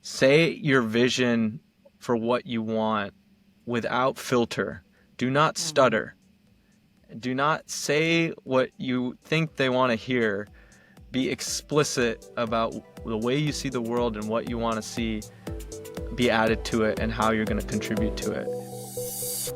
Say your vision for what you want without filter. Do not stutter. Do not say what you think they want to hear. Be explicit about the way you see the world and what you want to see be added to it and how you're going to contribute to it.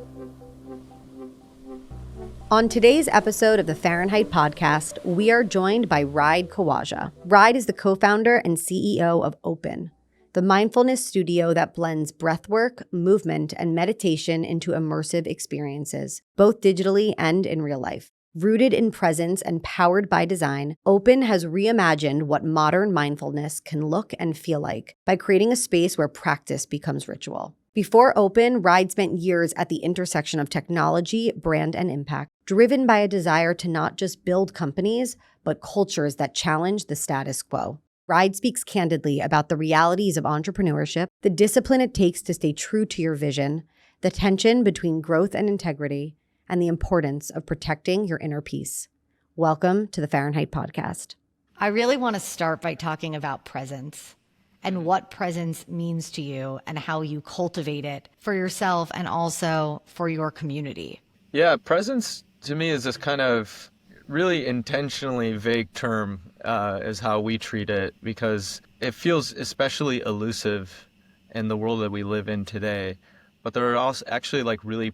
On today's episode of the Fahrenheit podcast, we are joined by Raed Khawaja. Raed is the co-founder and CEO of Open, the mindfulness studio that blends breathwork, movement, and meditation into immersive experiences, both digitally and in real life. Rooted in presence and powered by design, Open has reimagined what modern mindfulness can look and feel like by creating a space where practice becomes ritual. Before Open, Raed spent years at the intersection of technology, brand, and impact, driven by a desire to not just build companies, but cultures that challenge the status quo. Raed speaks candidly about the realities of entrepreneurship, the discipline it takes to stay true to your vision, the tension between growth and integrity, and the importance of protecting your inner peace. Welcome to the Fahrenheit podcast. I really want to start by talking about presence and what presence means to you and how you cultivate it for yourself and also for your community. Yeah, presence to me is this kind of really intentionally vague term is how we treat it, because it feels especially elusive in the world that we live in today. But there are also actually like really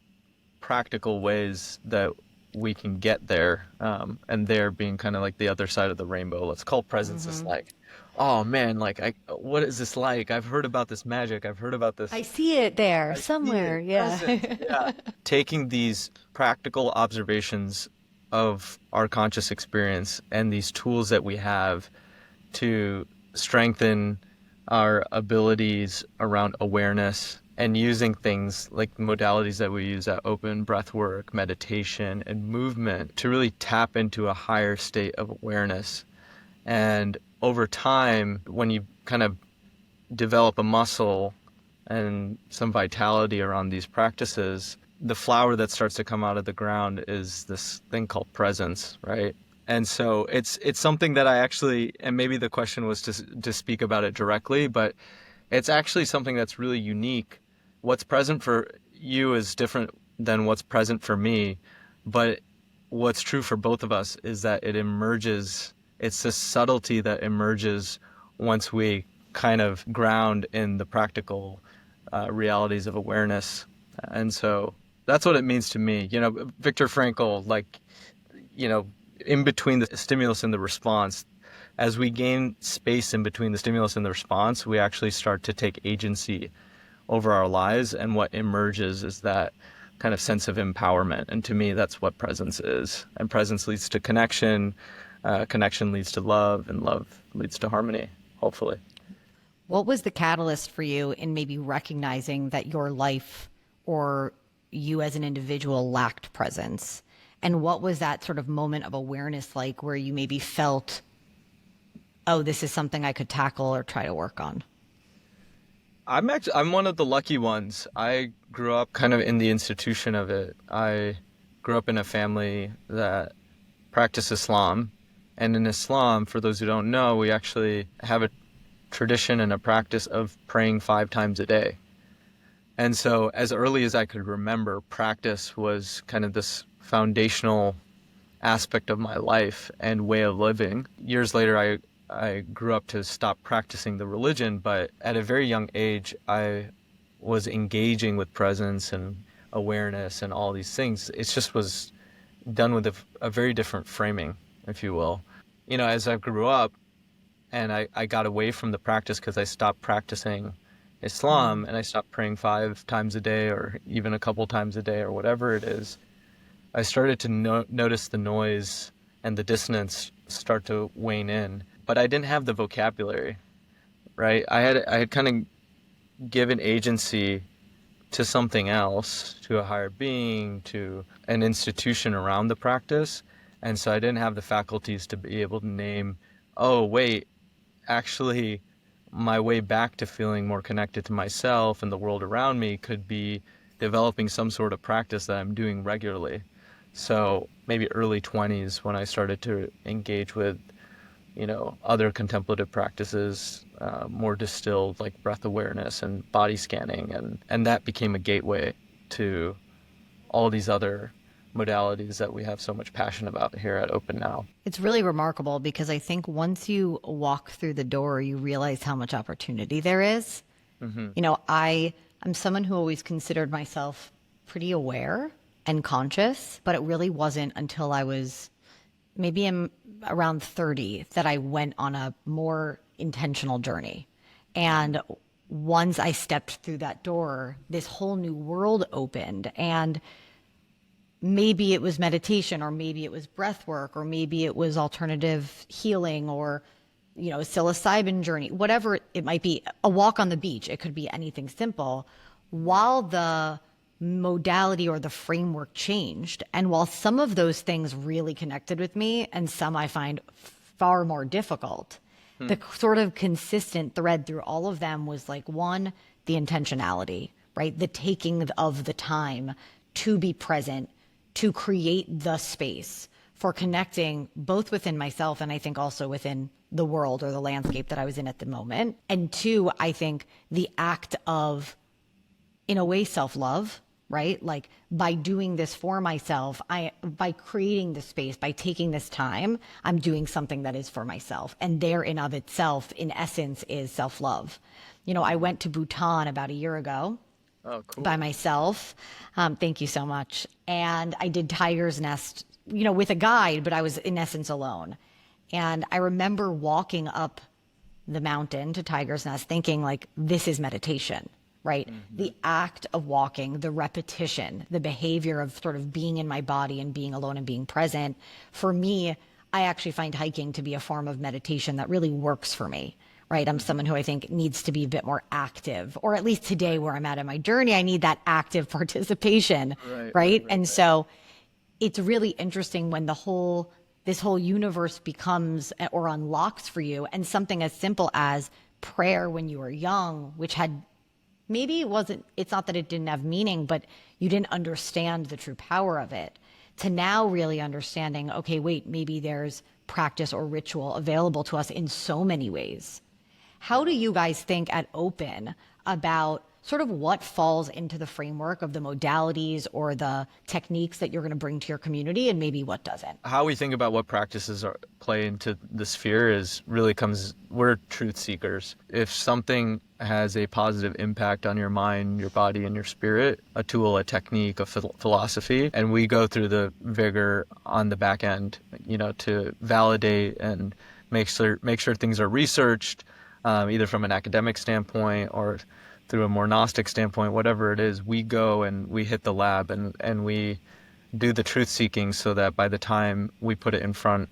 practical ways that we can get there, and there being kind of like the other side of the rainbow. Let's call presence is like, oh man, like what is this like? I've heard about this magic. I've heard about this. I see it there somewhere. Yeah. Taking these practical observations of our conscious experience and these tools that we have to strengthen our abilities around awareness, and using things like modalities that we use at Open, breath work, meditation, and movement to really tap into a higher state of awareness. And over time, when you kind of develop a muscle and some vitality around these practices, the flower that starts to come out of the ground is this thing called presence, right? And so it's something that I actually, and maybe the question was to speak about it directly, but it's actually something that's really unique. What's present for you is different than what's present for me, but what's true for both of us is that it emerges. It's this subtlety that emerges once we kind of ground in the practical realities of awareness. And so that's what it means to me. You know, Viktor Frankl, like, you know, in between the stimulus and the response, as we gain space in between the stimulus and the response, we actually start to take agency over our lives. And what emerges is that kind of sense of empowerment. And to me, that's what presence is. And presence leads to connection. Connection leads to love, and love leads to harmony, hopefully. What was the catalyst for you in maybe recognizing that your life or you as an individual lacked presence? And what was that sort of moment of awareness like where you maybe felt, oh, this is something I could tackle or try to work on? I'm one of the lucky ones. I grew up kind of in the institution of it. I grew up in a family that practiced Islam. And in Islam, for those who don't know, we actually have a tradition and a practice of praying 5 times a day. And so as early as I could remember, practice was kind of this foundational aspect of my life and way of living. Years later, I grew up to stop practicing the religion, but at a very young age, I was engaging with presence and awareness and all these things. It just was done with a very different framing, if you will. You know, as I grew up and I got away from the practice because I stopped practicing Islam and I stopped praying 5 times a day or even a couple times a day or whatever it is, I started to notice the noise and the dissonance start to wane in. But I didn't have the vocabulary, right? I had kind of given agency to something else, to a higher being, to an institution around the practice. And so I didn't have the faculties to be able to name, oh, wait, actually, my way back to feeling more connected to myself and the world around me could be developing some sort of practice that I'm doing regularly. So maybe early 20s when I started to engage with, you know, other contemplative practices, more distilled, like breath awareness and body scanning, and that became a gateway to all these other modalities that we have so much passion about here at Open now. It's really remarkable because I think once you walk through the door, you realize how much opportunity there is. You know, I'm someone who always considered myself pretty aware and conscious, but it really wasn't until I was maybe around 30 that I went on a more intentional journey. And once I stepped through that door, this whole new world opened. And maybe it was meditation, or maybe it was breath work, or maybe it was alternative healing, or, you know, psilocybin journey, whatever it might be, a walk on the beach. It could be anything simple. While the modality or the framework changed, and while some of those things really connected with me and some I find far more difficult, the sort of consistent thread through all of them was like, one, the intentionality, right? The taking of the time to be present, to create the space for connecting both within myself and I think also within the world or the landscape that I was in at the moment. And two, I think the act of, in a way, self-love, right? Like by doing this for myself, by creating the space, by taking this time, I'm doing something that is for myself. And there in of itself, in essence, is self-love. You know, I went to Bhutan about a year ago. Oh, cool. By myself. Thank you so much. And I did Tiger's Nest, you know, with a guide, but I was in essence alone. And I remember walking up the mountain to Tiger's Nest thinking like, this is meditation, right? The act of walking, the repetition, the behavior of sort of being in my body and being alone and being present. For me, I actually find hiking to be a form of meditation that really works for me. Right. I'm someone who I think needs to be a bit more active, or at least today where I'm at in my journey, I need that active participation. Right. And so it's really interesting when this whole universe becomes or unlocks for you, and something as simple as prayer when you were young, which had, maybe it's not that it didn't have meaning, but you didn't understand the true power of it, to now really understanding, okay, wait, maybe there's practice or ritual available to us in so many ways. How do you guys think at Open about sort of what falls into the framework of the modalities or the techniques that you're going to bring to your community, and maybe what doesn't? How we think about what practices play into the sphere we're truth seekers. If something has a positive impact on your mind, your body, and your spirit, a tool, a technique, a philosophy, and we go through the vigor on the back end, you know, to validate and make sure things are researched, either from an academic standpoint or through a more Gnostic standpoint, whatever it is, we go and we hit the lab and we do the truth seeking so that by the time we put it in front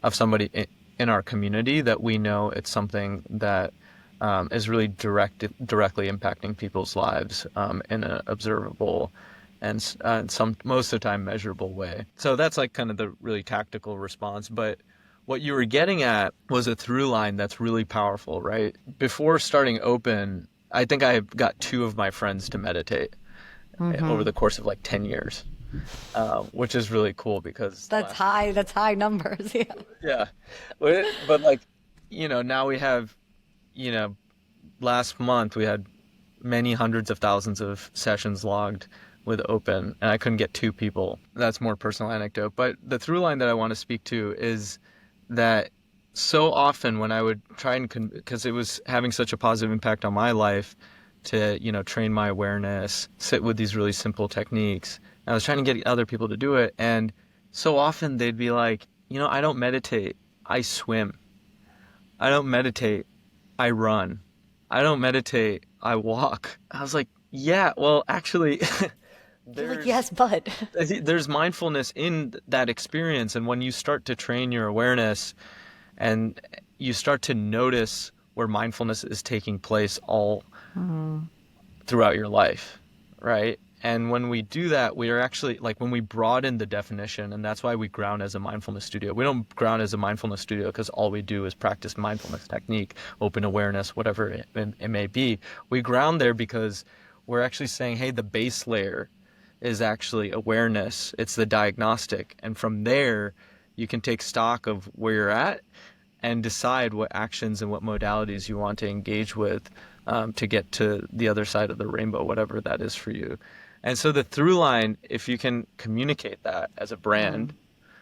of somebody in our community, that we know it's something that is really directly impacting people's lives in an observable and most of the time measurable way. So that's like kind of the really tactical response. But what you were getting at was a through line that's really powerful, right? Before starting Open, I think I got 2 of my friends to meditate over the course of like 10 years, which is really cool because that's high numbers. Yeah. Yeah. But like, you know, now we have, you know, last month we had many hundreds of thousands of sessions logged with Open, and I couldn't get 2 people. That's more personal anecdote. But the through line that I want to speak to is that so often when I would try and, because it was having such a positive impact on my life to, you know, train my awareness, sit with these really simple techniques. I was trying to get other people to do it. And so often they'd be like, you know, I don't meditate, I swim. I don't meditate, I run. I don't meditate, I walk. I was like, yeah, well, actually, Like, yes, but there's mindfulness in that experience. And when you start to train your awareness and you start to notice where mindfulness is taking place all throughout your life, right? And when we do that, we are actually, like, when we broaden the definition, and that's why we ground as a mindfulness studio. We don't ground as a mindfulness studio because all we do is practice mindfulness technique, open awareness, whatever it may be. We ground there because we're actually saying, hey, the base layer is actually awareness. It's the diagnostic. And from there, you can take stock of where you're at and decide what actions and what modalities you want to engage with to get to the other side of the rainbow, whatever that is for you. And so the through line, if you can communicate that as a brand,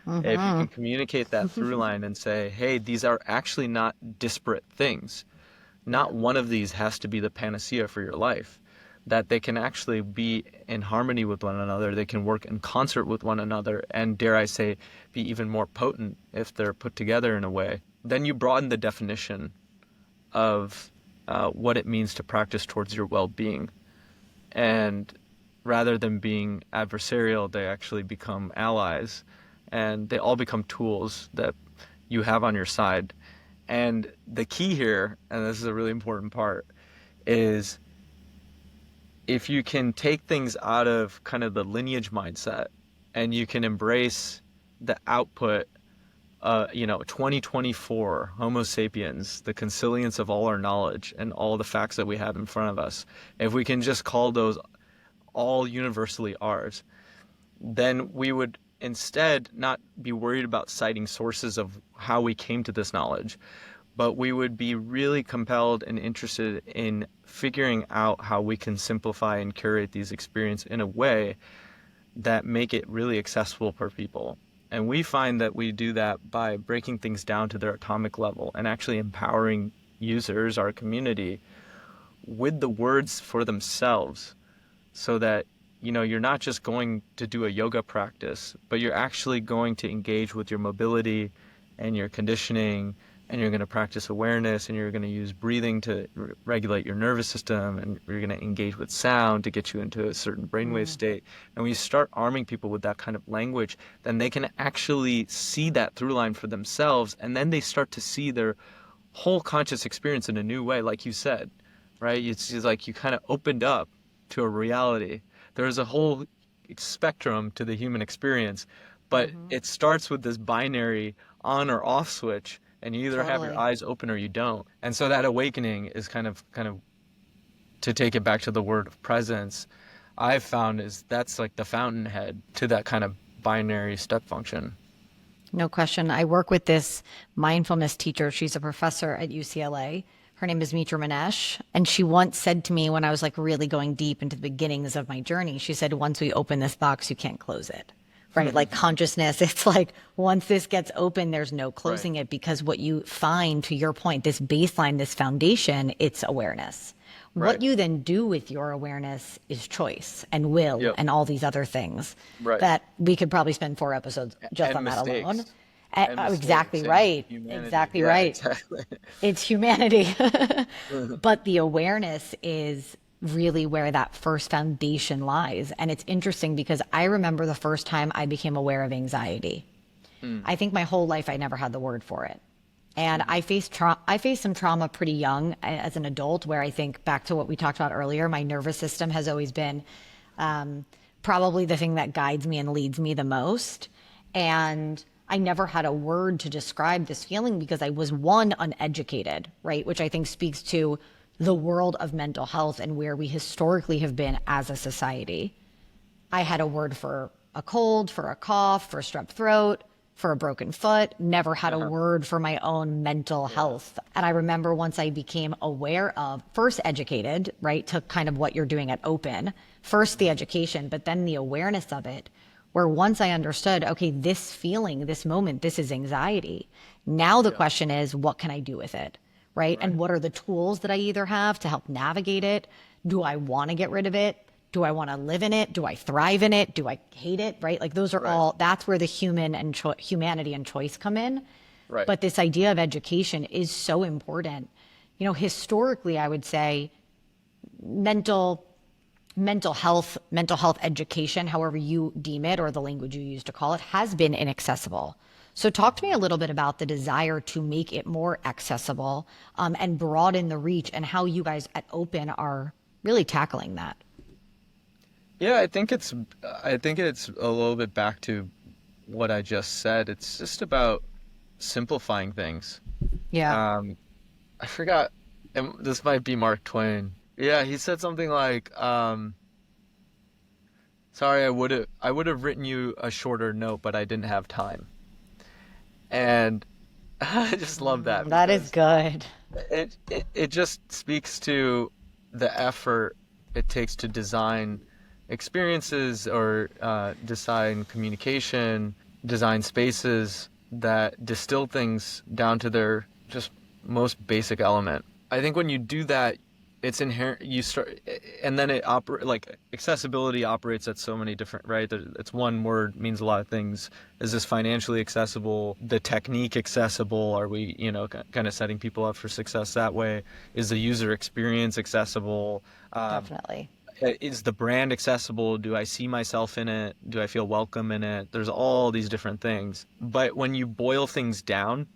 if you can communicate that through line and say, hey, these are actually not disparate things. Not one of these has to be the panacea for your life. That they can actually be in harmony with one another. They can work in concert with one another, and dare I say, be even more potent if they're put together in a way. Then you broaden the definition of what it means to practice towards your well-being. And rather than being adversarial, they actually become allies, and they all become tools that you have on your side. And the key here, and this is a really important part, is if you can take things out of kind of the lineage mindset and you can embrace the output, 2024, Homo sapiens, the consilience of all our knowledge and all the facts that we have in front of us, if we can just call those all universally ours, then we would instead not be worried about citing sources of how we came to this knowledge, but we would be really compelled and interested in figuring out how we can simplify and curate these experiences in a way that make it really accessible for people. And we find that we do that by breaking things down to their atomic level and actually empowering users, our community, with the words for themselves, so that you're not just going to do a yoga practice, but you're actually going to engage with your mobility and your conditioning, and you're going to practice awareness, and you're going to use breathing to regulate your nervous system, and you're going to engage with sound to get you into a certain brainwave state. And when you start arming people with that kind of language, then they can actually see that through line for themselves, and then they start to see their whole conscious experience in a new way, like you said, right? It's just like you kind of opened up to a reality. There's a whole spectrum to the human experience, but it starts with this binary on or off switch, and you either have your eyes open or you don't. And so that awakening is kind of to take it back to the word of presence, I've found that's like the fountainhead to that kind of binary step function. No question. I work with this mindfulness teacher. She's a professor at UCLA. Her name is Mitra Manesh. And she once said to me when I was like really going deep into the beginnings of my journey, she said, once we open this box, you can't close it. Right? Like consciousness, it's like once this gets open, there's no closing it, because what you find, to your point, this baseline, this foundation, it's awareness. What you then do with your awareness is choice and will and all these other things that we could probably spend 4 episodes just and on mistakes. that alone. Exactly Right. Humanity. Exactly yeah, right. Exactly. It's humanity. But the awareness is really where that first foundation lies. And it's interesting because I remember the first time I became aware of anxiety. I think my whole life I never had the word for it. And I faced some trauma pretty young as an adult, where I think back to what we talked about earlier, my nervous system has always been probably the thing that guides me and leads me the most. And I never had a word to describe this feeling because I was, one, uneducated, right? Which I think speaks to the world of mental health and where we historically have been as a society. I had a word for a cold, for a cough, for a strep throat, for a broken foot, never had a word for my own mental health. And I remember once I became aware of, first educated, right, to kind of what you're doing at Open, first the education, but then the awareness of it, where once I understood, okay, this feeling, this moment, this is anxiety. Now the question is, what can I do with it, right? And what are the tools that I either have to help navigate it? Do I want to get rid of it? Do I want to live in it? Do I thrive in it? Do I hate it? Right? Like those are all, that's where the humanity and choice come in. Right. But this idea of education is so important. Historically, I would say mental health education, however you deem it, or the language you use to call it, has been inaccessible. So talk to me a little bit about the desire to make it more accessible and broaden the reach, and how you guys at Open are really tackling that. Yeah, I think it's a little bit back to what I just said. It's just about simplifying things. Yeah. I forgot, and this might be Mark Twain. Yeah, he said something like, sorry, I would have written you a shorter note, but I didn't have time. And I just love that That is good. it just speaks to the effort it takes to design experiences or design communication, design spaces that distill things down to their just most basic element. I think when you do that, it's inherent. You start, and then it operate like accessibility operates at so many different, right? It's one word means a lot of things. Is this financially accessible? The technique accessible? Are we, kind of setting people up for success that way? Is the user experience accessible? Definitely. Is the brand accessible? Do I see myself in it? Do I feel welcome in it? There's all these different things. But when you boil things down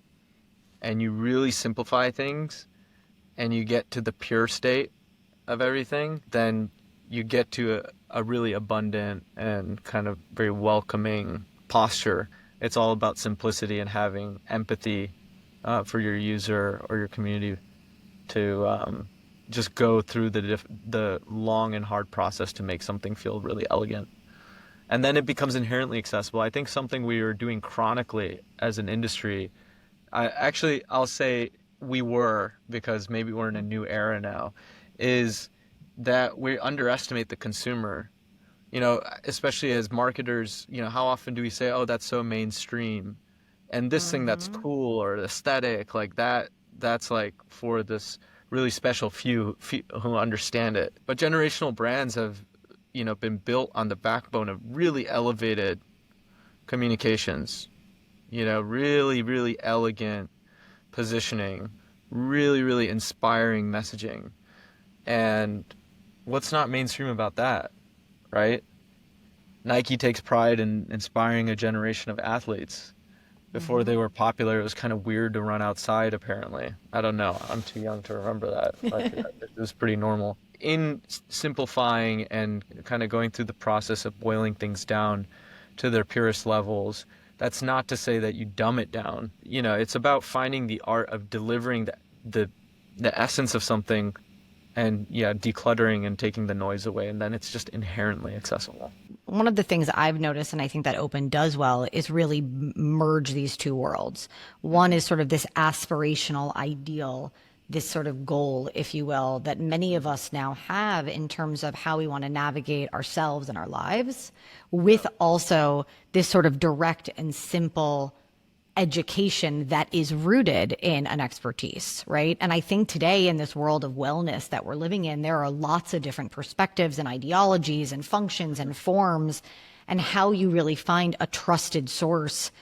and you really simplify things and you get to the pure state of everything, then you get to a really abundant and kind of very welcoming posture. It's all about simplicity and having empathy for your user or your community to just go through the long and hard process to make something feel really elegant. And then it becomes inherently accessible. I think something we are doing chronically as an industry, I'll say we were, because maybe we're in a new era now, is that we underestimate the consumer. Especially as marketers, how often do we say, oh, that's so mainstream? And this thing that's cool or aesthetic, like that's like for this really special few who understand it. But generational brands have, been built on the backbone of really elevated communications, really, really elegant positioning, really, really inspiring messaging. And what's not mainstream about that, right? Nike takes pride in inspiring a generation of athletes. Before they were popular, it was kind of weird to run outside, apparently. I don't know. I'm too young to remember that. Like, it was pretty normal. In simplifying and kind of going through the process of boiling things down to their purest levels, that's not to say that you dumb it down. It's about finding the art of delivering the essence of something and, decluttering and taking the noise away. And then it's just inherently accessible. One of the things I've noticed, and I think that Open does well, is really merge these two worlds. One is sort of this aspirational ideal, this sort of goal, if you will, that many of us now have in terms of how we want to navigate ourselves and our lives, with also this sort of direct and simple education that is rooted in an expertise, right? And I think today in this world of wellness that we're living in, there are lots of different perspectives and ideologies and functions and forms, and how you really find a trusted source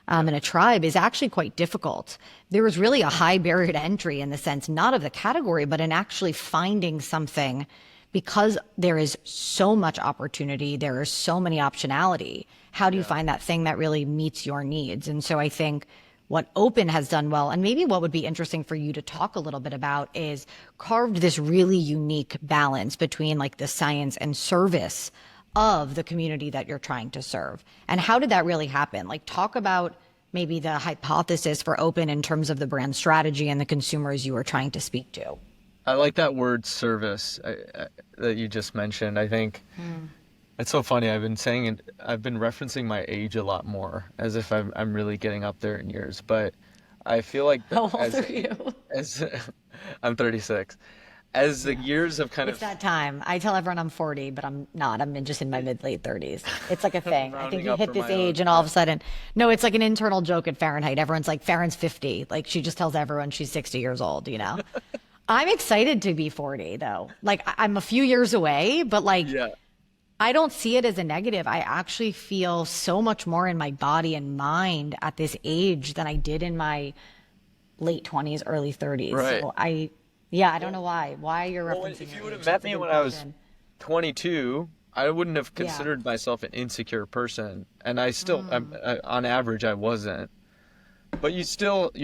in a tribe is actually quite difficult. There is really a high barrier to entry in the sense, not of the category, but in actually finding something, because there is so much opportunity, there is so many optionality. How do you find that thing that really meets your needs? And so I think what Open has done well, and maybe what would be interesting for you to talk a little bit about, is carved this really unique balance between like the science and service of the community that you're trying to serve. And how did that really happen? Like, talk about maybe the hypothesis for Open in terms of the brand strategy and the consumers you were trying to speak to. I like that word service that you just mentioned. I think it's so funny. I've been saying it. I've been referencing my age a lot more, as if I'm really getting up there in years. But I feel like How old are you? I'm 36. As the years of kind It's of that time. I tell everyone I'm 40, but I'm not. Just in my mid-late 30s. It's like a thing. I think you hit this age and all of a sudden, no, it's like an internal joke at Fahrenheit. Everyone's like, Farryn's 50. Like, she just tells everyone she's 60 years old, I'm excited to be 40 though. Like, I'm a few years away, but like, I don't see it as a negative. I actually feel so much more in my body and mind at this age than I did in my late 20s, early 30s. Right. So I don't know why you're referencing if you your would have age. met That's a me good when I was question. 22, I wouldn't have considered myself an insecure person. And I still, on average, I wasn't. But you're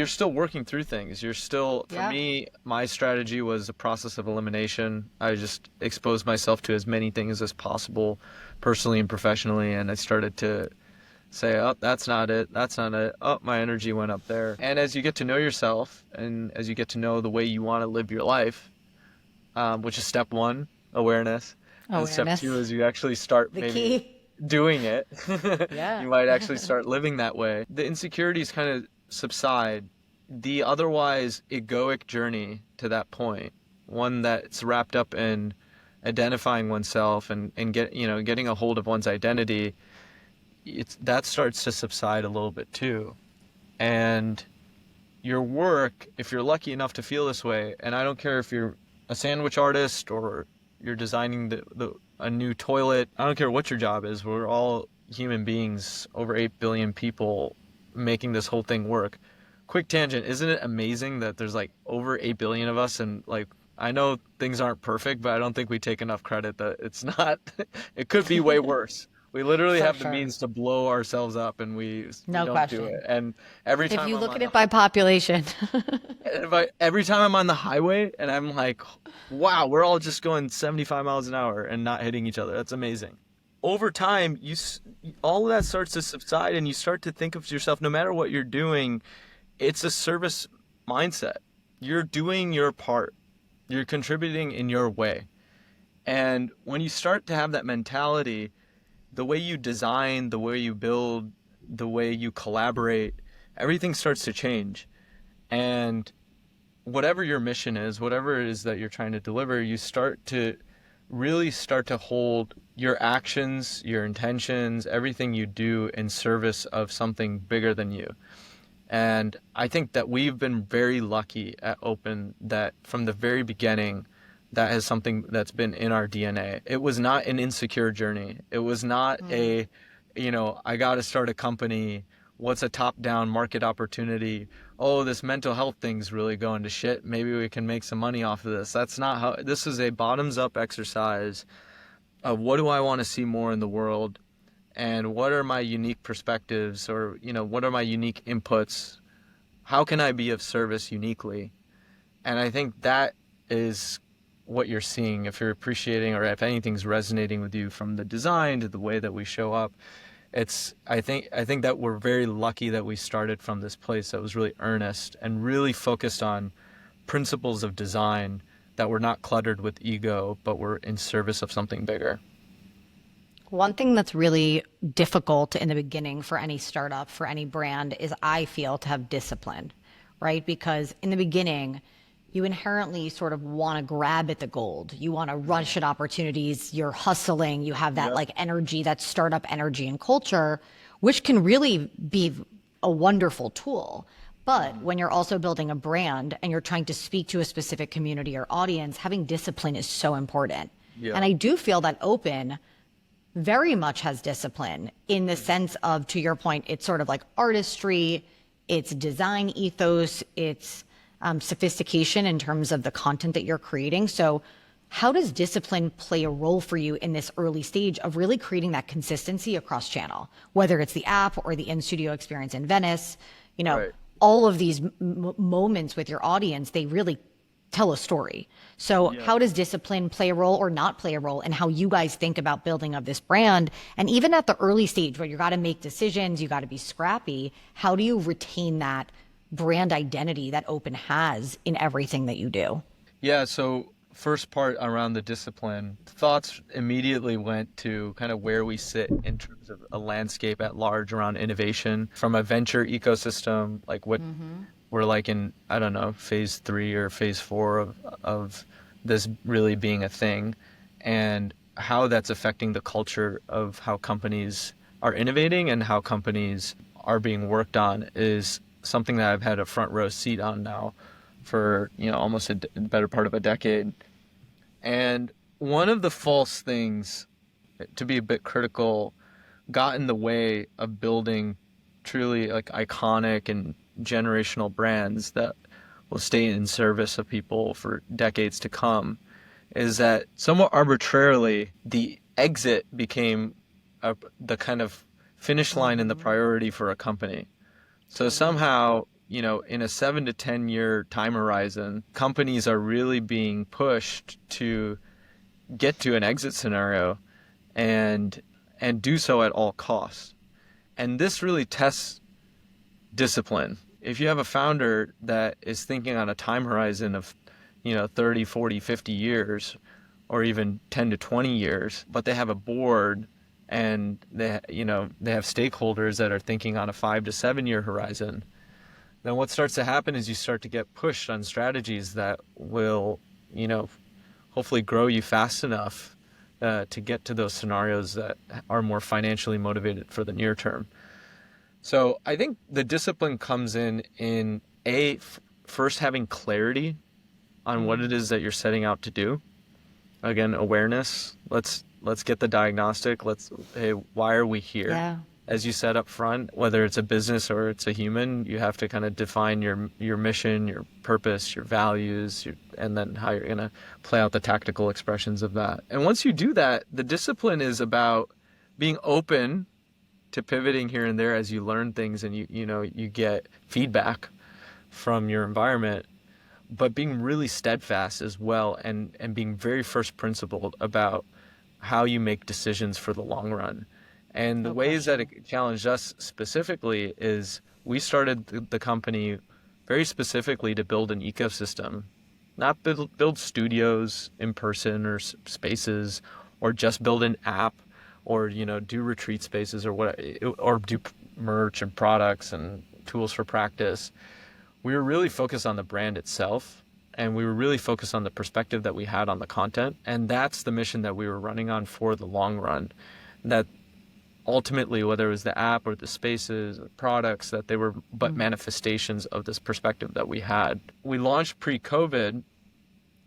still working through things. You're still, for me, my strategy was a process of elimination. I just exposed myself to as many things as possible, personally and professionally. And I started to say, oh, that's not it. That's not it. Oh, my energy went up there. And as you get to know yourself and as you get to know the way you want to live your life, which is step one, awareness. And step two is you actually start doing it. You might actually start living that way. The insecurities kind of subside, the otherwise egoic journey to that point, one that's wrapped up in identifying oneself and getting a hold of one's identity, that starts to subside a little bit too. And your work, if you're lucky enough to feel this way, and I don't care if you're a sandwich artist or you're designing a new toilet, I don't care what your job is, we're all human beings, over 8 billion people making this whole thing work. Quick tangent, isn't it amazing that there's like over 8 billion of us, and like, I know things aren't perfect, but I don't think we take enough credit that it's not, it could be way worse. We literally For have the sure. means to blow ourselves up, and we No don't do question. it. And every time If you I'm look on at the it by population. every time I'm on the highway and I'm like, wow, we're all just going 75 miles an hour and not hitting each other. That's amazing. Over time, all of that starts to subside, and you start to think of yourself, no matter what you're doing, it's a service mindset. You're doing your part. You're contributing in your way. And when you start to have that mentality, the way you design, the way you build, the way you collaborate, everything starts to change. And whatever your mission is, whatever it is that you're trying to deliver, you really start to hold your actions, your intentions, everything you do in service of something bigger than you. And I think that we've been very lucky at Open that from the very beginning, that is something that's been in our DNA. It was not an insecure journey. It was not I got to start a company. What's a top-down market opportunity? Oh, this mental health thing's really going to shit. Maybe we can make some money off of this. That's not how. This is a bottoms-up exercise of what do I want to see more in the world, and what are my unique perspectives, or what are my unique inputs? How can I be of service uniquely? And I think that is what you're seeing, if you're appreciating, or if anything's resonating with you from the design to the way that we show up. I think that we're very lucky that we started from this place that was really earnest and really focused on principles of design that were not cluttered with ego, but were in service of something bigger. One thing that's really difficult in the beginning for any startup, for any brand, is, I feel, to have discipline, right? Because in the beginning, you inherently sort of want to grab at the gold. You want to rush at opportunities. You're hustling. You have that like energy, that startup energy and culture, which can really be a wonderful tool. But when you're also building a brand and you're trying to speak to a specific community or audience, having discipline is so important. Yeah. And I do feel that Open very much has discipline, in the sense of, to your point, it's sort of like artistry, it's design ethos, it's sophistication in terms of the content that you're creating. So how does discipline play a role for you in this early stage of really creating that consistency across channel, whether it's the app or the in-studio experience in Venice? Right. All of these moments with your audience, they really tell a story. So how does discipline play a role or not play a role in how you guys think about building of this brand? And even at the early stage where you got to make decisions, you got to be scrappy, how do you retain that brand identity that Open has in everything that you do? Yeah, so first part around the discipline, thoughts immediately went to kind of where we sit in terms of a landscape at large around innovation from a venture ecosystem, like what we're like in, I don't know, phase 3 or phase 4 of this really being a thing, and how that's affecting the culture of how companies are innovating and how companies are being worked on is something that I've had a front row seat on now for, almost a better part of a decade. And one of the false things, to be a bit critical, got in the way of building truly like iconic and generational brands that will stay in service of people for decades to come, is that somewhat arbitrarily the exit became the kind of finish line and the priority for a company. So somehow, in a 7 to 10 year time horizon, companies are really being pushed to get to an exit scenario and do so at all costs. And this really tests discipline. If you have a founder that is thinking on a time horizon of, 30, 40, 50 years, or even 10 to 20 years, but they have a board and they have stakeholders that are thinking on a 5 to 7 year horizon, then what starts to happen is you start to get pushed on strategies that will, hopefully grow you fast enough to get to those scenarios that are more financially motivated for the near term. So I think the discipline comes in first having clarity on what it is that you're setting out to do. Again, awareness. Let's get the diagnostic. Hey, why are we here? Yeah. As you said up front, whether it's a business or it's a human, you have to kind of define your mission, your purpose, your values, and then how you're going to play out the tactical expressions of that. And once you do that, the discipline is about being open to pivoting here and there as you learn things and you get feedback from your environment, but being really steadfast as well and being very first principled about how you make decisions for the long run. And the ways that it challenged us specifically is we started the company very specifically to build an ecosystem, not build studios in person or spaces, or just build an app, or do retreat spaces or do merch and products and tools for practice. We were really focused on the brand itself, and we were really focused on the perspective that we had on the content, and that's the mission that we were running on for the long run. That ultimately, whether it was the app or the spaces or products, that they were but manifestations of this perspective that we had. We launched pre-COVID,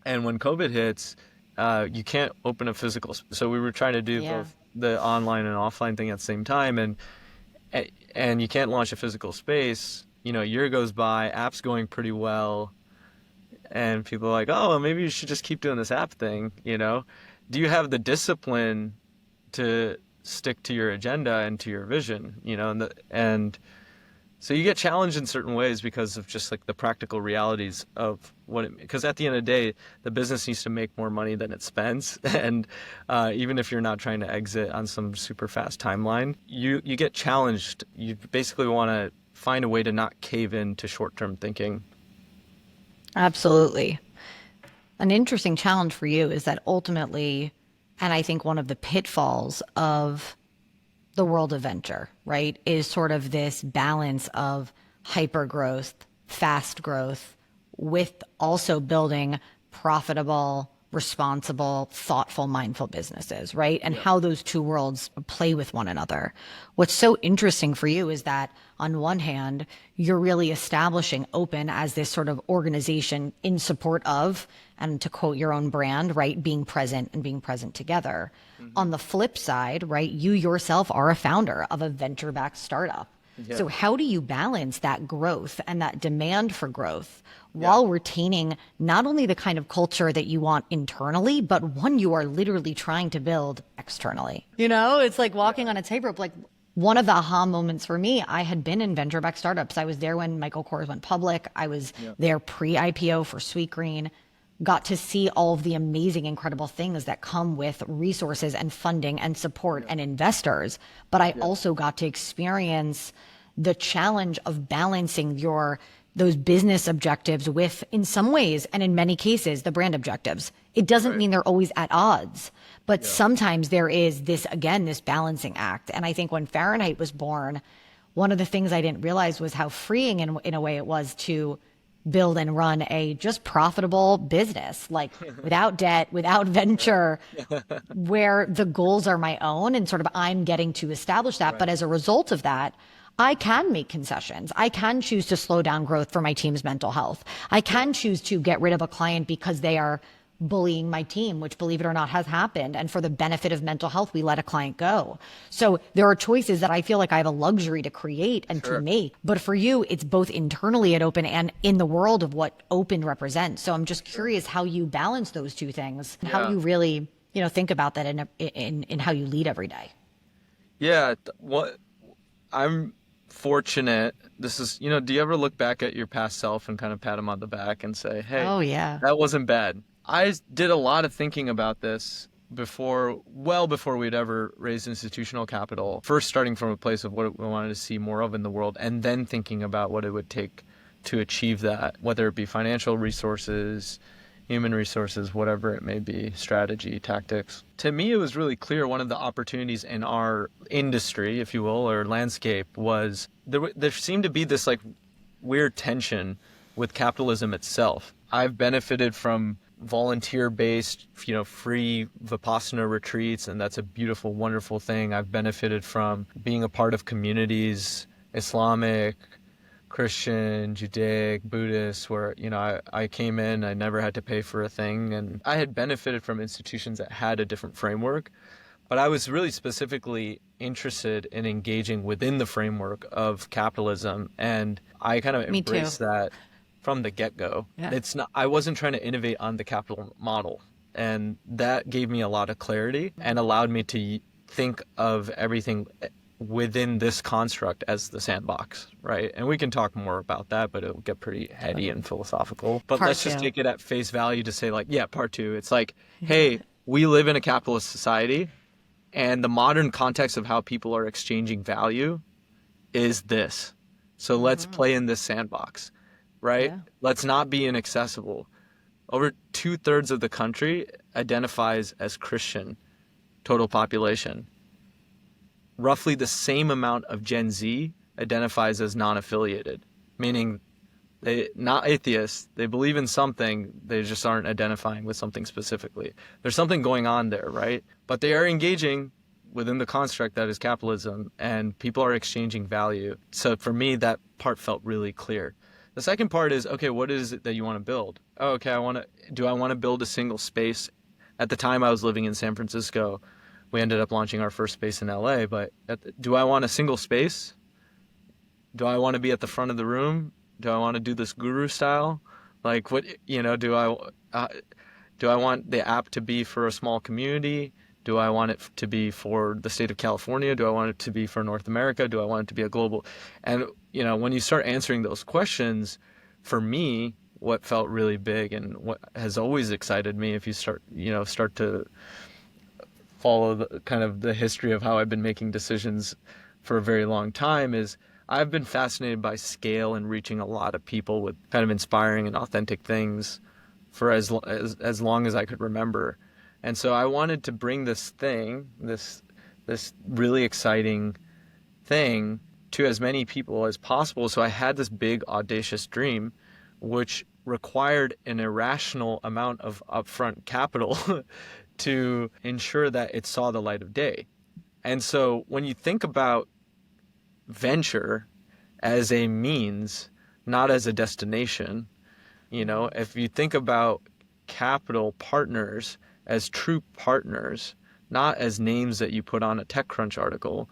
and when COVID hits, you can't open a physical. So we were trying to do both the online and offline thing at the same time, and you can't launch a physical space. A year goes by, app's going pretty well, and people are like, oh, well, maybe you should just keep doing this app thing. Do you have the discipline to stick to your agenda and to your vision? And so you get challenged in certain ways because of just like the practical realities of because at the end of the day, the business needs to make more money than it spends. And even if you're not trying to exit on some super fast timeline, you get challenged. You basically want to find a way to not cave into short-term thinking. Absolutely. An interesting challenge for you is that ultimately, and I think one of the pitfalls of the world of venture, right, is sort of this balance of hyper growth, fast growth, with also building profitable, responsible, thoughtful, mindful businesses, right? And how those two worlds play with one another. What's so interesting for you is that on one hand, you're really establishing Open as this sort of organization in support of, and to quote your own brand, right, being present and being present together. On the flip side, right, you yourself are a founder of a venture-backed startup. Yeah. So how do you balance that growth and that demand for growth while retaining not only the kind of culture that you want internally, but one you are literally trying to build externally? It's like walking on a tightrope. Like, one of the aha moments for me, I had been in venture-backed startups. I was there when Michael Kors went public. I was there pre-IPO for Sweetgreen. Got to see all of the amazing, incredible things that come with resources and funding and support and investors. But I also got to experience the challenge of balancing those business objectives with, in some ways, and in many cases, the brand objectives. It doesn't mean they're always at odds, but sometimes there is this balancing act. And I think when Fahrenheit was born, one of the things I didn't realize was how freeing in a way it was to build and run a just profitable business, like without debt, without venture, where the goals are my own and sort of I'm getting to establish that. But as a result of that, I can make concessions. I can choose to slow down growth for my team's mental health. I can choose to get rid of a client because they are bullying my team, which, believe it or not, has happened. And for the benefit of mental health, we let a client go. So there are choices that I feel like I have a luxury to create and to make. But for you, it's both internally at Open and in the world of what Open represents. So I'm just curious how you balance those two things and how you really, think about that in how you lead every day. Yeah. I'm fortunate. This is, do you ever look back at your past self and kind of pat him on the back and say, hey, that wasn't bad? I did a lot of thinking about this well before we'd ever raised institutional capital. First starting from a place of what we wanted to see more of in the world, and then thinking about what it would take to achieve that, whether it be financial resources, human resources, whatever it may be, strategy, tactics. To me, it was really clear one of the opportunities in our industry, if you will, or landscape, was there seemed to be this like weird tension with capitalism itself. I've benefited from volunteer-based, free Vipassana retreats, and that's a beautiful, wonderful thing. I've benefited from being a part of communities, Islamic, Christian, Judaic, Buddhist, where, I came in, I never had to pay for a thing, and I had benefited from institutions that had a different framework. But I was really specifically interested in engaging within the framework of capitalism, and I kind of embraced that from the get-go. Yeah. I wasn't trying to innovate on the capital model, and that gave me a lot of clarity and allowed me to think of everything within this construct as the sandbox, right? And we can talk more about that, but it'll get pretty heady and philosophical. But let's just take it at face value to say, like, yeah, part two. It's like, hey, we live in a capitalist society, and the modern context of how people are exchanging value is this. So let's play in this sandbox, right? Yeah. Let's not be inaccessible. Over 2/3 of the country identifies as Christian, total population. Roughly the same amount of Gen Z identifies as non-affiliated, meaning they not atheists. They believe in something, they just aren't identifying with something specifically. There's something going on there, right? But they are engaging within the construct that is capitalism, and people are exchanging value. So for me, that part felt really clear. The second part is, okay, what is it that you want to build? Oh, okay, do I want to build a single space? At the time I was living in San Francisco. We ended up launching our first space in LA, but do I want a single space? Do I want to be at the front of the room? Do I want to do this guru style? Like, what, do I want the app to be for a small community? Do I want it to be for the state of California? Do I want it to be for North America? Do I want it to be a global? And, when you start answering those questions, for me, what felt really big and what has always excited me, if you start to follow the history of how I've been making decisions for a very long time, is I've been fascinated by scale and reaching a lot of people with kind of inspiring and authentic things for as long as I could remember. And so I wanted to bring this thing, this really exciting thing, to as many people as possible. So I had this big audacious dream, which required an irrational amount of upfront capital to ensure that it saw the light of day. And so when you think about venture as a means, not as a destination, if you think about capital partners as true partners, not as names that you put on a TechCrunch article,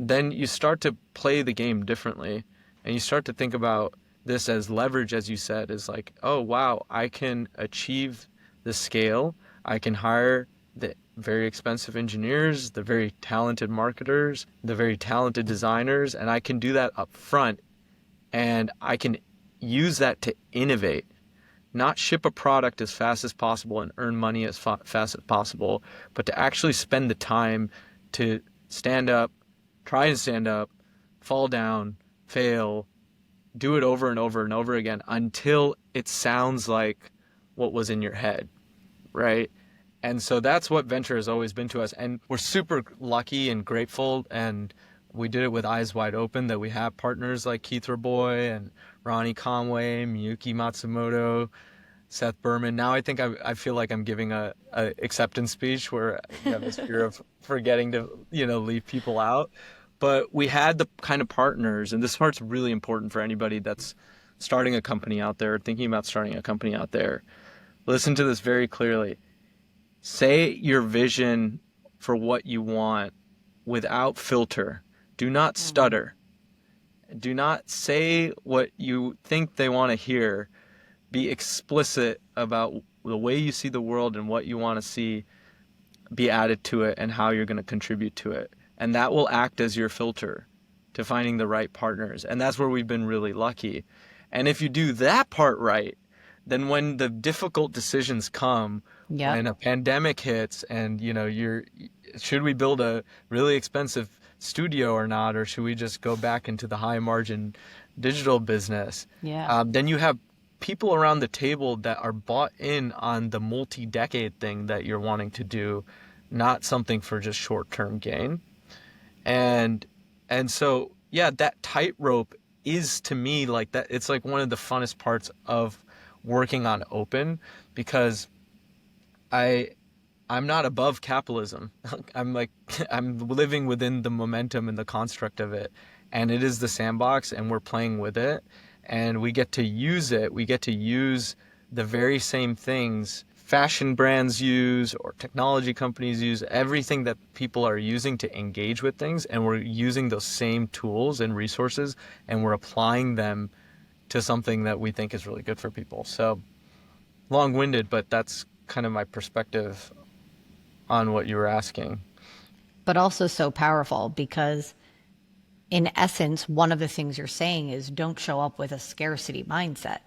then you start to play the game differently. And you start to think about this as leverage, as you said, is like, oh, wow, I can achieve the scale. I can hire the very expensive engineers, the very talented marketers, the very talented designers, and I can do that up front. And I can use that to innovate, not ship a product as fast as possible and earn money as fast as possible, but to actually spend the time to stand up, try and stand up, fall down, fail, do it over and over and over again until it sounds like what was in your head, right? And so that's what venture has always been to us. And we're super lucky and grateful, and we did it with eyes wide open, that we have partners like Keith Raboy and Ronnie Conway, Miyuki Matsumoto, Seth Berman. Now I think I feel like I'm giving a acceptance speech where you have this fear of forgetting to, leave people out. But we had the kind of partners, and this part's really important for anybody that's starting a company out there, thinking about starting a company out there. Listen to this very clearly. Say your vision for what you want without filter. Do not stutter. Do not say what you think they want to hear. Be explicit about the way you see the world and what you want to see be added to it and how you're going to contribute to it. And that will act as your filter to finding the right partners. And that's where we've been really lucky. And if you do that part right, then when the difficult decisions come, when a pandemic hits and, should we build a really expensive studio or not, or should we just go back into the high margin digital business? Then you have people around the table that are bought in on the multi-decade thing that you're wanting to do, not something for just short-term gain. And so, that tightrope is to me like that. It's like one of the funnest parts of working on open, because I I'm not above capitalism. I'm like I'm living within the momentum and the construct of it. And it is the sandbox, and we're playing with it, and we get to use it. We get to use the very same things fashion brands use or technology companies use, everything that people are using to engage with things, and we're using those same tools and resources, and we're applying them to something that we think is really good for people. So long-winded, but that's kind of my perspective on what you were asking. But also so powerful because, in essence, one of the things you're saying is don't show up with a scarcity mindset.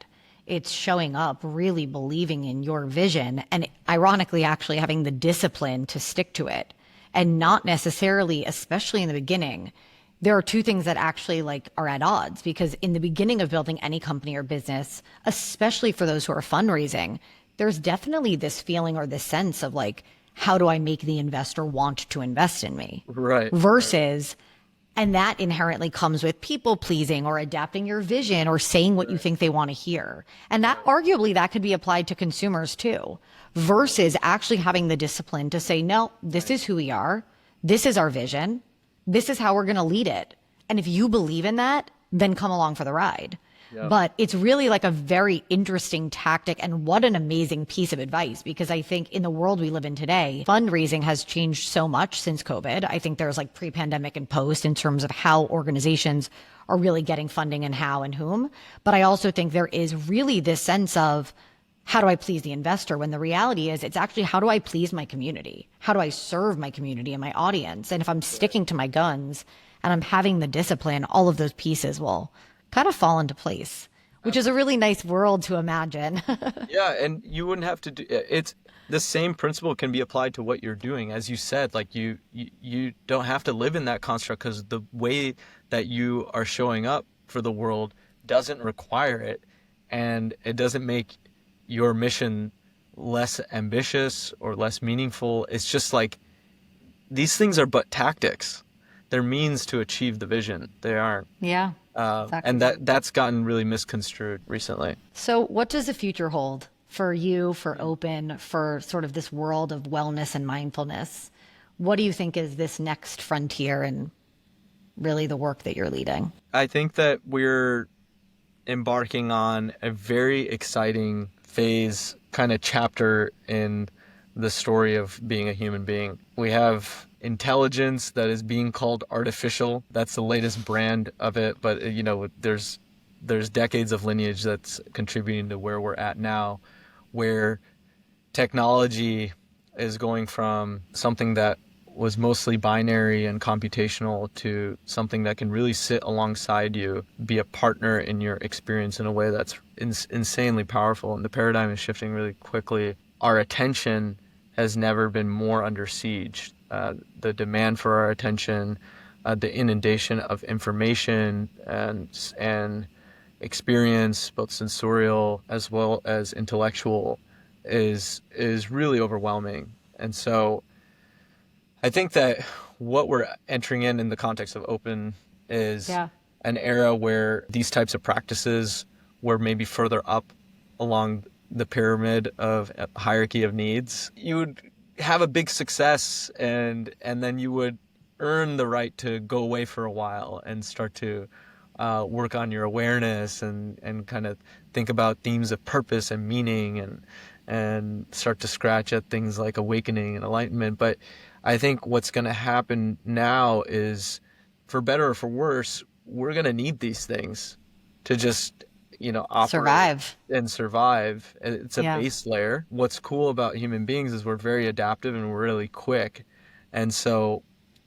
It's showing up really believing in your vision and, ironically, actually having the discipline to stick to it, and not necessarily, especially in the beginning. There are two things that actually like are at odds, because in the beginning of building any company or business, especially for those who are fundraising, there's definitely this feeling or this sense of like, how do I make the investor want to invest in me? Right. Versus, and that inherently comes with people pleasing or adapting your vision or saying what you think they want to hear. And that arguably that could be applied to consumers too, versus actually having the discipline to say, no, this is who we are. This is our vision. This is how we're going to lead it. And if you believe in that, then come along for the ride. Yep. But it's really like a very interesting tactic, and what an amazing piece of advice, because I think in the world we live in today, fundraising has changed so much since COVID. I think there's like pre-pandemic and post in terms of how organizations are really getting funding and how and whom. But I also think there is really this sense of, how do I please the investor? When the reality is it's actually, how do I please my community? How do I serve my community and my audience? And if I'm sticking to my guns and I'm having the discipline, all of those pieces will kind of fall into place, which is a really nice world to imagine. Yeah, and you wouldn't have to do it's the same principle can be applied to what you're doing. As you said, like you don't have to live in that construct, because the way that you are showing up for the world doesn't require it, and it doesn't make your mission less ambitious or less meaningful. It's just like these things are but tactics. They're means to achieve the vision. They aren't. Yeah. Exactly. And that's gotten really misconstrued recently. So what does the future hold for you, for Open, for sort of this world of wellness and mindfulness? What do you think is this next frontier and really the work that you're leading? I think that we're embarking on a very exciting phase, kind of chapter in the story of being a human being. We have intelligence that is being called artificial. That's the latest brand of it, but there's decades of lineage that's contributing to where we're at now, where technology is going from something that was mostly binary and computational to something that can really sit alongside you, be a partner in your experience in a way that's insanely powerful. And the paradigm is shifting really quickly. Our attention has never been more under siege. The demand for our attention, the inundation of information and experience, both sensorial as well as intellectual, is really overwhelming. And so I think that what we're entering in the context of Open is an era where these types of practices were maybe further up along the pyramid of hierarchy of needs. You would have a big success, and then you would earn the right to go away for a while and start to work on your awareness and kind of think about themes of purpose and meaning and start to scratch at things like awakening and enlightenment. But I think what's going to happen now is, for better or for worse, we're going to need these things to just operate and survive. It's a base layer. What's cool about human beings is we're very adaptive and we're really quick. And so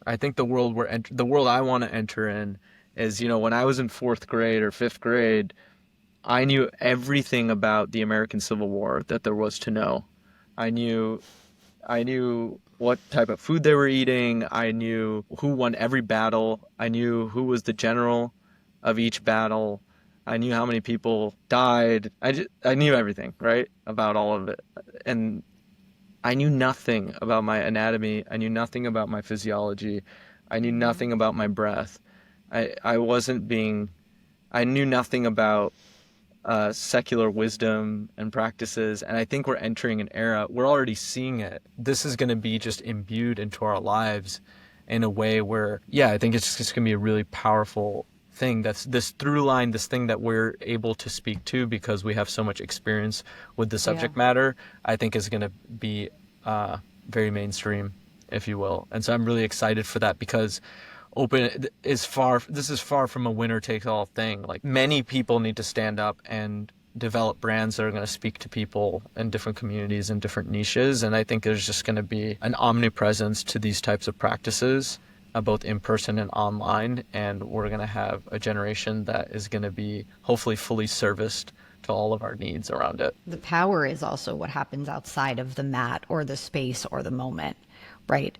I think the world I want to enter in is, when I was in 4th grade or 5th grade, I knew everything about the American Civil War that there was to know. I knew what type of food they were eating. I knew who won every battle. I knew who was the general of each battle. I knew how many people died. I knew everything, right, about all of it. And I knew nothing about my anatomy. I knew nothing about my physiology. I knew nothing about my breath. I wasn't being I knew nothing about secular wisdom and practices, and I think we're entering an era, we're already seeing it. This is going to be just imbued into our lives in a way where, yeah, I think it's just going to be a really powerful thing. That's this through line, this thing that we're able to speak to because we have so much experience with the subject matter, I think is going to be very mainstream, if you will. And so I'm really excited for that, because this is far from a winner takes all thing. Like, many people need to stand up and develop brands that are going to speak to people in different communities and different niches. And I think there's just going to be an omnipresence to these types of practices, both in person and online. And we're going to have a generation that is going to be hopefully fully serviced to all of our needs around it. The power is also what happens outside of the mat or the space or the moment, right?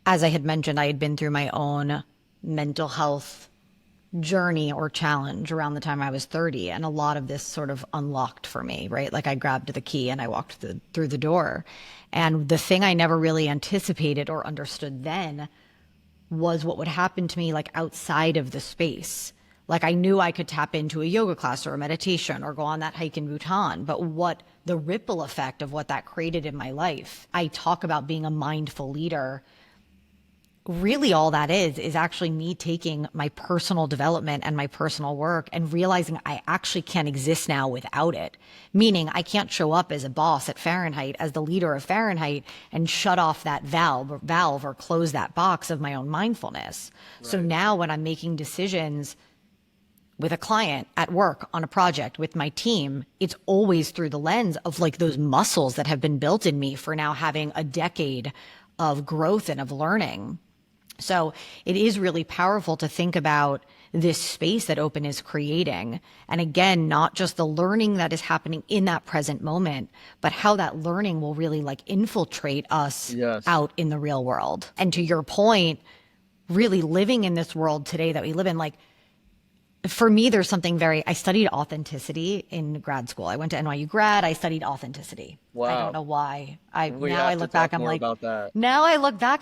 As I had mentioned, I had been through my own mental health journey or challenge around the time I was 30. And a lot of this sort of unlocked for me, right? Like, I grabbed the key and I walked through the door. And the thing I never really anticipated or understood then was what would happen to me, like, outside of the space. Like, I knew I could tap into a yoga class or a meditation or go on that hike in Bhutan, but what the ripple effect of what that created in my life. I talk about being a mindful leader. Really, all that is actually me taking my personal development and my personal work and realizing I actually can't exist now without it. Meaning, I can't show up as a boss at Fahrenheit, as the leader of Fahrenheit, and shut off that valve or close that box of my own mindfulness. Right. So now when I'm making decisions with a client, at work, on a project, with my team, it's always through the lens of, like, those muscles that have been built in me for now having a decade of growth and of learning. So it is really powerful to think about this space that Open is creating. And again, not just the learning that is happening in that present moment, but how that learning will really, like, infiltrate us out in the real world. And to your point, really living in this world today that we live in, like, for me, there's something I studied authenticity in grad school. I went to NYU grad. I studied authenticity. Wow. I don't know why. Now I look back, I'm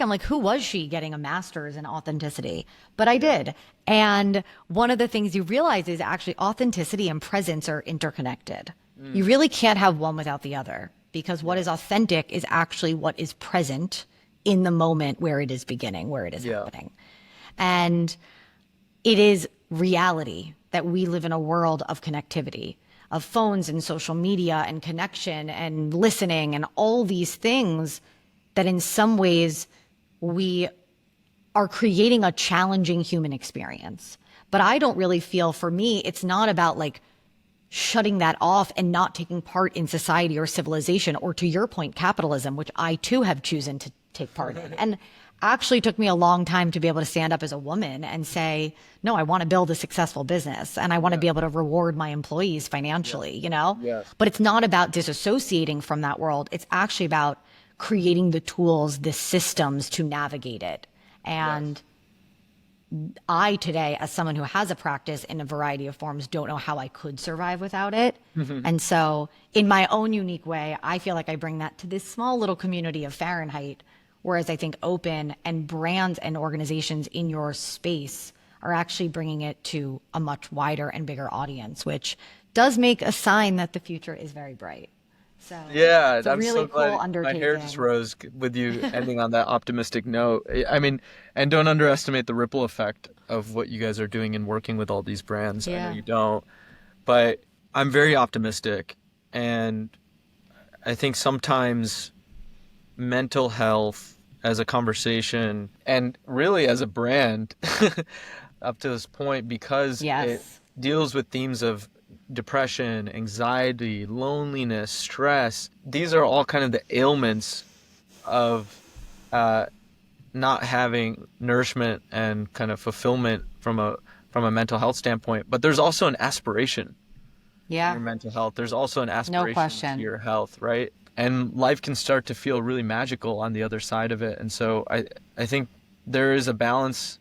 like, who was she getting a master's in authenticity? But I did. And one of the things you realize is actually authenticity and presence are interconnected. You really can't have one without the other, because what is authentic is actually what is present in the moment where it is beginning, where it is happening. And it is reality that we live in a world of connectivity, of phones and social media and connection and listening and all these things that in some ways we are creating a challenging human experience. But I don't really feel, for me, it's not about, like, shutting that off and not taking part in society or civilization, or, to your point, capitalism, which I too have chosen to take part in. And actually took me a long time to be able to stand up as a woman and say, no, I want to build a successful business and I want to be able to reward my employees financially, you know? Yes. But it's not about disassociating from that world. It's actually about creating the tools, the systems to navigate it. And I today, as someone who has a practice in a variety of forms, don't know how I could survive without it. And so in my own unique way, I feel like I bring that to this small little community of Fahrenheit. Whereas I think Open and brands and organizations in your space are actually bringing it to a much wider and bigger audience, which does make a sign that the future is very bright. So yeah, it's a really so glad cool undertaking. My hair just rose with you ending on that optimistic note. I mean, and don't underestimate the ripple effect of what you guys are doing and working with all these brands. I know you don't, but I'm very optimistic. And I think sometimes mental health as a conversation and really as a brand up to this point, because it deals with themes of depression, anxiety, loneliness, stress. These are all kind of the ailments of not having nourishment and kind of fulfillment from a mental health standpoint. But there's also an aspiration to your mental health. There's also an aspiration to your health, right? And life can start to feel really magical on the other side of it. And so I think there is a balance,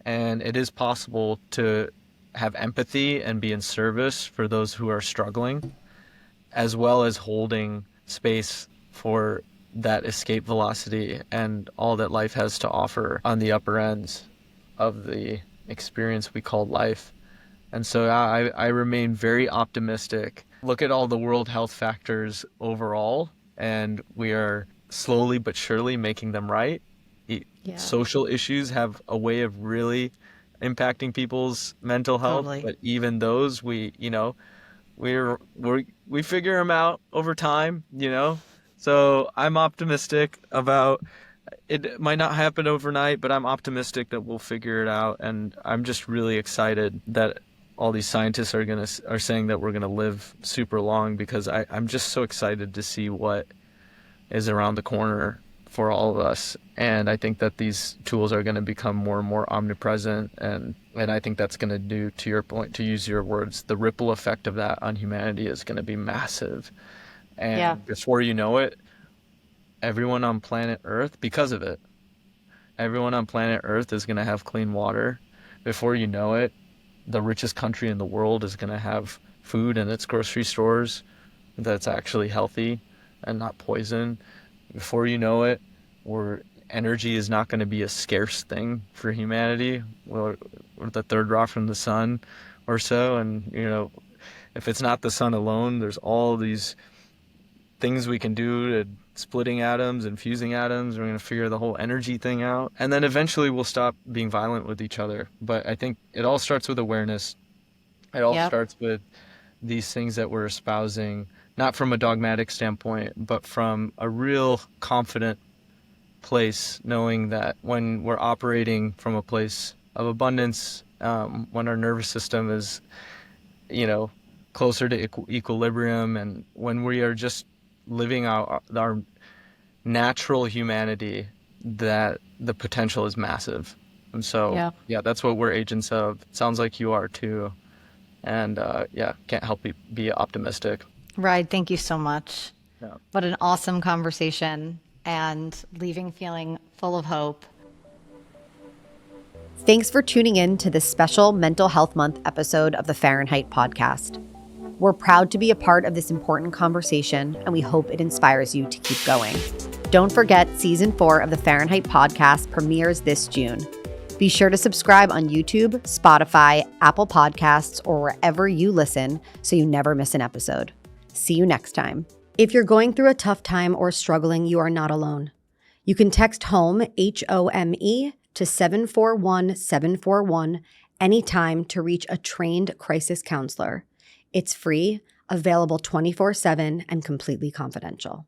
and it is possible to have empathy and be in service for those who are struggling, as well as holding space for that escape velocity and all that life has to offer on the upper ends of the experience we call life. And so I remain very optimistic. Look at all the world health factors overall, and we are slowly but surely making them right. Yeah. Social issues have a way of really impacting people's mental health, Totally. but even those we figure them out over time. So I'm optimistic about it. Might not happen overnight, but I'm optimistic that we'll figure it out, and I'm just really excited that all these scientists are saying that we're gonna live super long, because I'm just so excited to see what is around the corner for all of us. And I think that these tools are going to become more and more omnipresent, and I think that's going to do, to your point, to use your words, the ripple effect of that on humanity is going to be massive. And Yeah. before you know it, everyone on planet Earth, because of it, everyone on planet Earth is going to have clean water. Before you know it, the richest country in the world is going to have food in its grocery stores that's actually healthy and not poison. Before you know it, energy is not going to be a scarce thing for humanity. We're the third rock from the sun or so. And, if it's not the sun alone, there's all these things we can do to splitting atoms and fusing atoms. We're going to figure the whole energy thing out. And then eventually we'll stop being violent with each other. But I think it all starts with awareness. It all Yep. starts with these things that we're espousing, not from a dogmatic standpoint, but from a real confident place, knowing that when we're operating from a place of abundance, when our nervous system is, closer to equilibrium, and when we are just living out our natural humanity, that the potential is massive. And so, yeah, that's what we're agents of. It sounds like you are too. And can't help be optimistic. Raed, thank you so much. Yeah. What an awesome conversation, and leaving feeling full of hope. Thanks for tuning in to this special Mental Health Month episode of the Fahrenheit podcast. We're proud to be a part of this important conversation, and we hope it inspires you to keep going. Don't forget, Season 4 of the Fahrenheit podcast premieres this June. Be sure to subscribe on YouTube, Spotify, Apple Podcasts, or wherever you listen so you never miss an episode. See you next time. If you're going through a tough time or struggling, you are not alone. You can text HOME, HOME, to 741-741 anytime to reach a trained crisis counselor. It's free, available 24/7, and completely confidential.